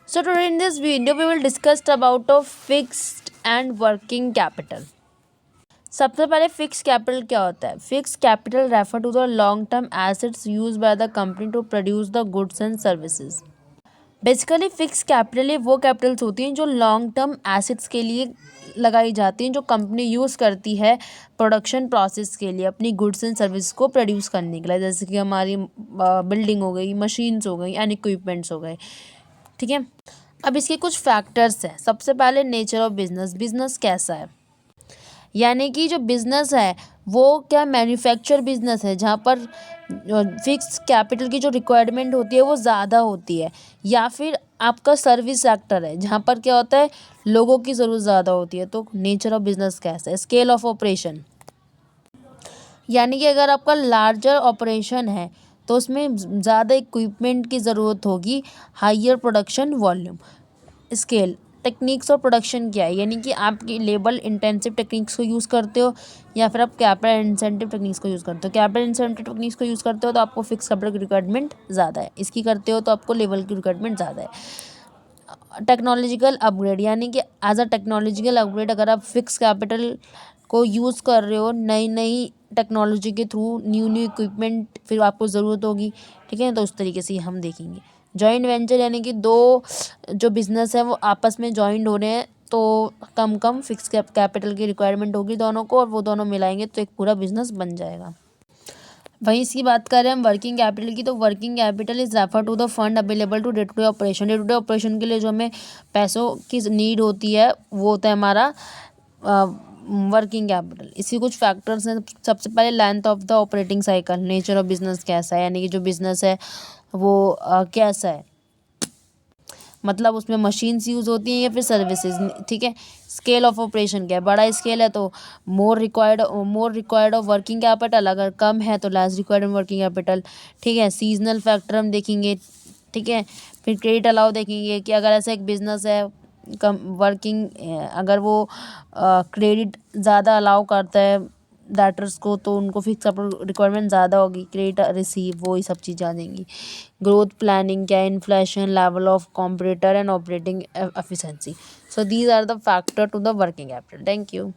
So today in this video we will discuss about of fixed and working capital. सबसे पहले fix capital क्या होता है? Fix capital refer to the long term assets use by the company to produce the goods and services. Basically fix capital ये वो Capitals होती हैं जो लॉन्ग टर्म एसेट्स के लिए लगाई जाती हैं, जो कंपनी यूज़ करती है प्रोडक्शन प्रोसेस के लिए, अपनी गुड्स एंड सर्विस को प्रोड्यूस करने के लिए. जैसे कि हमारी बिल्डिंग हो गई, मशीन्स हो गई एंड इक्विपमेंट्स हो गए. ठीक है. अब इसके कुछ फैक्टर्स हैं. सबसे पहले नेचर ऑफ बिजनेस. बिजनेस कैसा है, यानी कि जो बिजनेस है वो क्या मैन्युफैक्चर बिजनेस है जहाँ पर फिक्स कैपिटल की जो रिक्वायरमेंट होती है वो ज़्यादा होती है, या फिर आपका सर्विस सेक्टर है जहाँ पर क्या होता है लोगों की ज़रूरत ज़्यादा होती है. तो नेचर ऑफ बिजनेस कैसा है. स्केल ऑफ ऑपरेशन, यानी कि अगर आपका लार्जर ऑपरेशन है तो उसमें ज़्यादा इक्विपमेंट की ज़रूरत होगी. Higher production volume. Scale. Techniques और प्रोडक्शन क्या है, यानी कि आप लेबर इंटेंसिव टेक्निक्स को यूज़ करते हो या फिर आप कैपिटल इंसेंटिव टेक्निक्स को यूज़ करते हो. कैपिटल इंसेंटिव टेक्निक्स को यूज़ करते हो तो आपको फिक्स कैपिटल की रिक्वायरमेंट ज़्यादा है. इसकी करते हो तो आपको लेबर की रिक्वायरमेंट ज़्यादा है. टेक्नोलॉजिकल अपग्रेड, यानी कि एज अ टेक्नोलॉजिकल अपग्रेड अगर आप फिक्स कैपिटल को यूज़ कर रहे हो, नई नई टेक्नोलॉजी के थ्रू न्यू न्यू इक्विपमेंट फिर आपको ज़रूरत होगी. ठीक है, तो उस तरीके से हम देखेंगे. जॉइंट वेंचर, यानी कि दो जो बिजनेस है वो आपस में जॉइंट हो रहे हैं तो कम फिक्स कैपिटल की रिक्वायरमेंट होगी दोनों को, और वो दोनों मिलाएंगे तो एक पूरा बिजनेस बन जाएगा. वहीं इसकी बात करें हम वर्किंग कैपिटल की, तो working capital is refer to the fund available to day to day operation. Day to day operation के लिए जो हमें पैसों की नीड होती है वो होता है हमारा वर्किंग कैपिटल. इसकी कुछ फैक्टर्स हैं. सबसे पहले length of the operating cycle. Nature of business कैसा है, यानी कि जो बिजनेस है वो कैसा है, मतलब उसमें मशीन्स यूज़ होती हैं या फिर सर्विसेज. ठीक है. स्केल ऑफ ऑपरेशन क्या है. बड़ा स्केल है तो more required of working capital, अगर कम है तो लेस रिक्वायर्ड वर्किंग कैपिटल. ठीक है. सीजनल फैक्टर हम देखेंगे. ठीक है. फिर क्रेडिट अलाउ देखेंगे कि अगर ऐसा एक बिजनेस है कम वर्किंग, अगर वो क्रेडिट ज़्यादा अलाउ करता है डेटर्स को तो उनको फिक्स रिक्वायरमेंट ज़्यादा होगी. क्रेडिट रिसीव, वो ही सब चीज़ें आ जाएंगी. ग्रोथ प्लानिंग क्या है. Inflation, level of competitor and operating efficiency. So these are the factor to the working capital. Thank you.